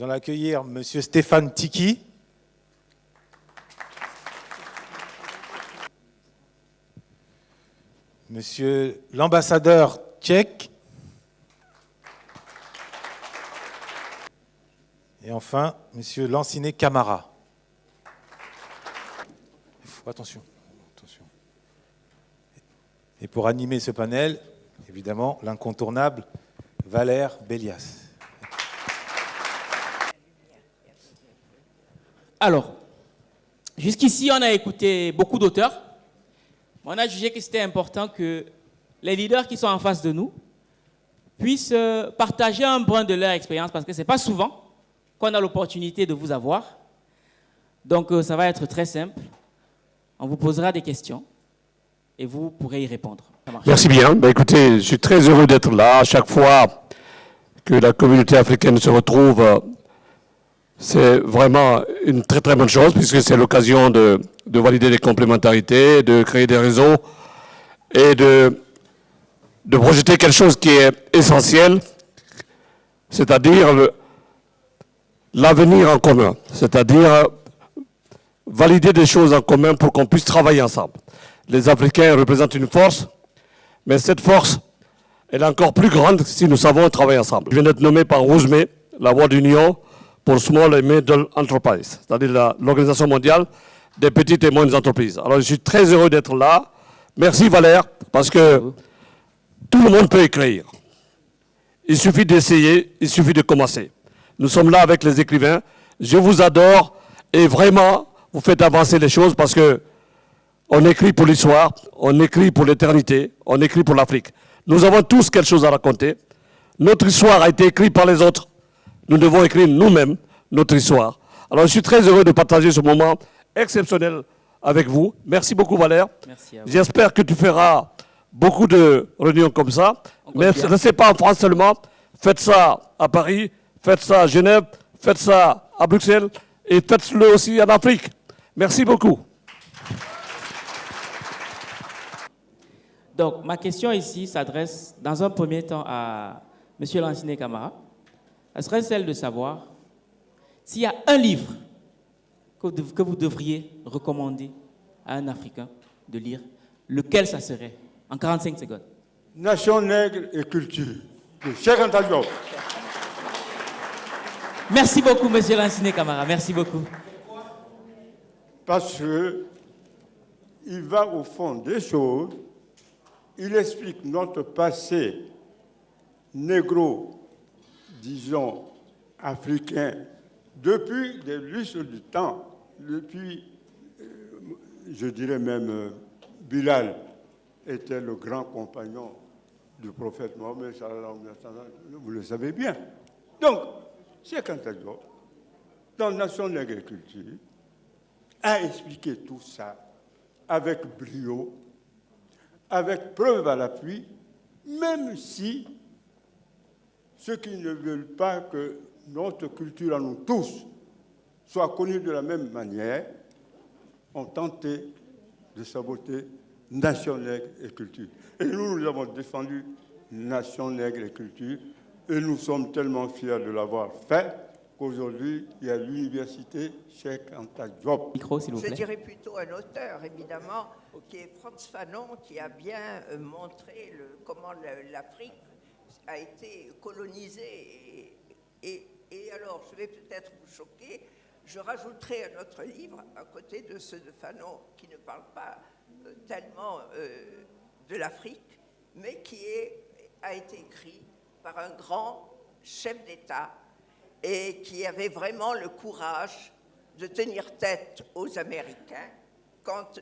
Nous allons accueillir M. Stéphane Tiki. Monsieur l'ambassadeur tchèque. Et enfin, Monsieur Lanciné Camara. Attention. Et pour animer ce panel, évidemment, l'incontournable Valère Bélias. Alors, jusqu'ici, on a écouté beaucoup d'auteurs. On a jugé que c'était important que les leaders qui sont en face de nous puissent partager un brin de leur expérience, parce que ce n'est pas souvent qu'on a l'opportunité de vous avoir. Donc, ça va être très simple. On vous posera des questions et vous pourrez y répondre. Merci bien. Écoutez, je suis très heureux d'être là. À chaque fois que la communauté africaine se retrouve, c'est vraiment une très très bonne chose, puisque c'est l'occasion de valider des complémentarités, de créer des réseaux et de projeter quelque chose qui est essentiel, c'est-à-dire l'avenir en commun, c'est-à-dire valider des choses en commun pour qu'on puisse travailler ensemble. Les Africains représentent une force, mais cette force, elle est encore plus grande si nous savons travailler ensemble. Je viens d'être nommé par Rosemay, la voix d'union pour Small and Middle Enterprise, c'est-à-dire l'Organisation mondiale des petites et moyennes entreprises. Alors je suis très heureux d'être là. Merci Valère, parce que tout le monde peut écrire. Il suffit d'essayer, il suffit de commencer. Nous sommes là avec les écrivains. Je vous adore et vraiment, vous faites avancer les choses parce que on écrit pour l'histoire, on écrit pour l'éternité, on écrit pour l'Afrique. Nous avons tous quelque chose à raconter. Notre histoire a été écrite par les autres. Nous devons écrire nous-mêmes notre histoire. Alors je suis très heureux de partager ce moment exceptionnel avec vous. Merci beaucoup Valère. J'espère que tu feras beaucoup de réunions comme ça. Mais ne restez pas en France seulement. Faites ça à Paris, faites ça à Genève, faites ça à Bruxelles et faites-le aussi en Afrique. Merci beaucoup. Donc, ma question ici s'adresse dans un premier temps à M. Lanciné Camara. Elle serait celle de savoir s'il y a un livre que vous devriez recommander à un Africain de lire, lequel ça serait, en 45 secondes. Nation, nègre et culture, de Cheikh Anta Diop. Merci beaucoup, M. Lanciné Camara. Merci beaucoup. Parce qu'il va au fond des choses. Il explique notre passé négro, disons, africain, depuis des lustres du temps, depuis, je dirais même, Bilal était le grand compagnon du prophète Mohammed, vous le savez bien. Donc, Cheikh Anta Diop, dans Nation nègre et culture, a expliqué tout ça avec brio, avec preuve à l'appui, même si ceux qui ne veulent pas que notre culture à nous tous soit connue de la même manière ont tenté de saboter Nation nègre et culture. Et nous avons défendu Nation nègre et culture et nous sommes tellement fiers de l'avoir fait qu'aujourd'hui, il y a l'université Cheikh Anta Diop. Micro, s'il vous plaît. Je dirais plutôt un auteur, évidemment, qui est Frantz Fanon, qui a bien montré comment l'Afrique a été colonisée. Et alors, je vais peut-être vous choquer, je rajouterai un autre livre à côté de ceux de Fanon, qui ne parle pas tellement de l'Afrique, mais qui a été écrit par un grand chef d'État et qui avait vraiment le courage de tenir tête aux Américains quand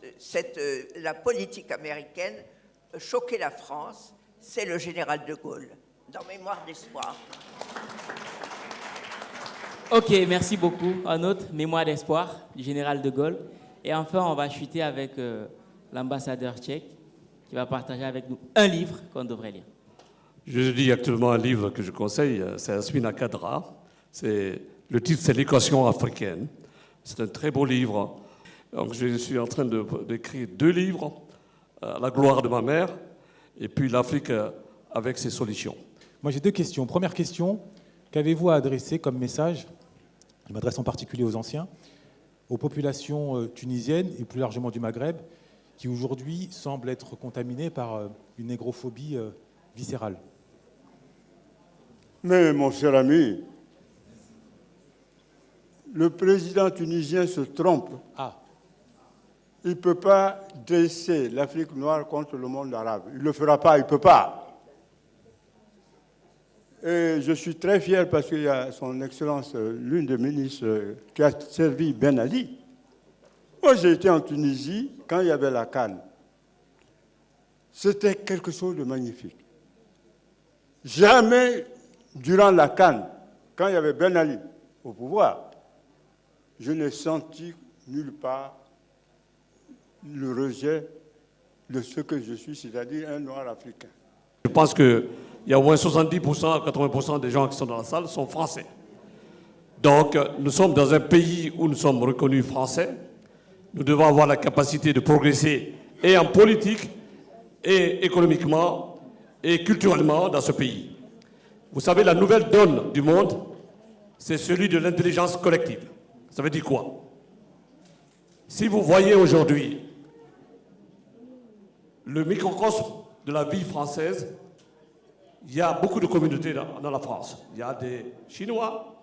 la politique américaine choquait la France. C'est le général de Gaulle, dans Mémoire d'espoir. Ok, merci beaucoup. Un autre, Mémoire d'espoir, du général de Gaulle. Et enfin, on va chuter avec l'ambassadeur tchèque, qui va partager avec nous un livre qu'on devrait lire. Je lis actuellement un livre que je conseille, c'est Asmina Kadra. Le titre, c'est L'équation africaine. C'est un très beau livre. Donc, je suis en train d'écrire 2 livres, La gloire de ma mère et puis L'Afrique avec ses solutions. Moi, j'ai 2 questions. Première question, qu'avez-vous à adresser comme message je m'adresse en particulier aux anciens, aux populations tunisiennes et plus largement du Maghreb, qui aujourd'hui semblent être contaminées par une négrophobie viscérale. Mais mon cher ami, le président tunisien se trompe. Ah, Il ne peut pas dresser l'Afrique noire contre le monde arabe. Il ne le fera pas, il ne peut pas. Et je suis très fier parce qu'il y a son Excellence, l'une des ministres qui a servi Ben Ali. Moi, j'ai été en Tunisie quand il y avait la CAN. C'était quelque chose de magnifique. Jamais, durant la CAN, quand il y avait Ben Ali au pouvoir, je n'ai senti nulle part le rejet de ce que je suis, c'est-à-dire un noir africain. Je pense qu'il y a au moins 70% à 80% des gens qui sont dans la salle sont français. Donc, nous sommes dans un pays où nous sommes reconnus français. Nous devons avoir la capacité de progresser et en politique, et économiquement, et culturellement dans ce pays. Vous savez, la nouvelle donne du monde, c'est celui de l'intelligence collective. Ça veut dire quoi? Si vous voyez aujourd'hui le microcosme de la vie française, il y a beaucoup de communautés dans la France. Il y a des Chinois,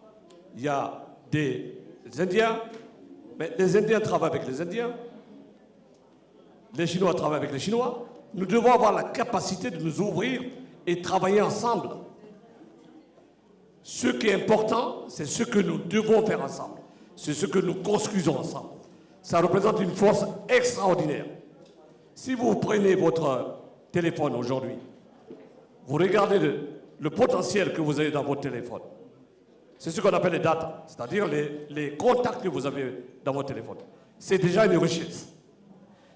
il y a des Indiens, mais les Indiens travaillent avec les Indiens, les Chinois travaillent avec les Chinois. Nous devons avoir la capacité de nous ouvrir et travailler ensemble. Ce qui est important, c'est ce que nous devons faire ensemble. C'est ce que nous construisons ensemble. Ça représente une force extraordinaire. Si vous prenez votre téléphone aujourd'hui, vous regardez le potentiel que vous avez dans votre téléphone. C'est ce qu'on appelle les data, c'est-à-dire les contacts que vous avez dans votre téléphone. C'est déjà une richesse.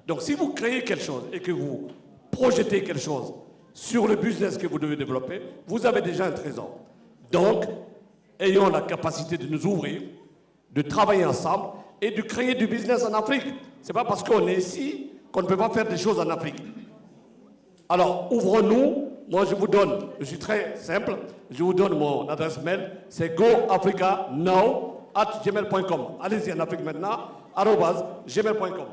Donc si vous créez quelque chose et que vous projetez quelque chose sur le business que vous devez développer, vous avez déjà un trésor. Donc, ayons la capacité de nous ouvrir, de travailler ensemble et de créer du business en Afrique. Ce n'est pas parce qu'on est ici qu'on ne peut pas faire des choses en Afrique. Alors, ouvrons-nous. Moi, je suis très simple, je vous donne mon adresse mail, c'est goafricanow@gmail.com. Allez-y en Afrique maintenant, @gmail.com.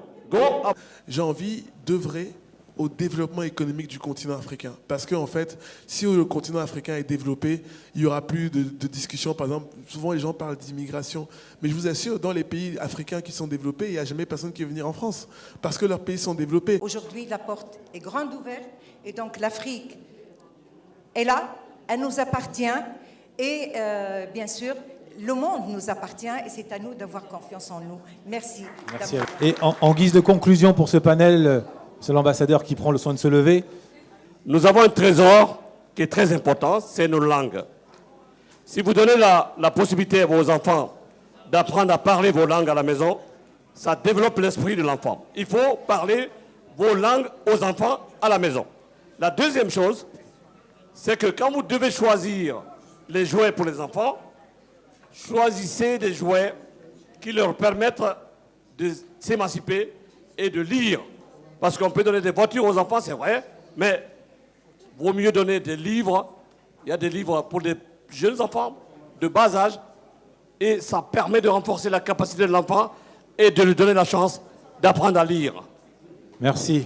J'ai envie d'œuvrer au développement économique du continent africain. Parce qu'en fait, si le continent africain est développé, il n'y aura plus de discussion. Par exemple, souvent les gens parlent d'immigration. Mais je vous assure, dans les pays africains qui sont développés, il n'y a jamais personne qui veut venir en France. Parce que leurs pays sont développés. Aujourd'hui, la porte est grande ouverte. Et donc l'Afrique est là, elle nous appartient. Et bien sûr, le monde nous appartient et c'est à nous d'avoir confiance en nous. Merci. merci. Et en guise de conclusion pour ce panel, c'est l'ambassadeur qui prend le soin de se lever. Nous avons un trésor qui est très important, c'est nos langues. Si vous donnez la possibilité à vos enfants d'apprendre à parler vos langues à la maison, ça développe l'esprit de l'enfant. Il faut parler vos langues aux enfants à la maison. La deuxième chose, c'est que quand vous devez choisir les jouets pour les enfants, choisissez des jouets qui leur permettent de s'émanciper et de lire. Parce qu'on peut donner des voitures aux enfants, c'est vrai, mais vaut mieux donner des livres. Il y a des livres pour les jeunes enfants de bas âge et ça permet de renforcer la capacité de l'enfant et de lui donner la chance d'apprendre à lire. Merci.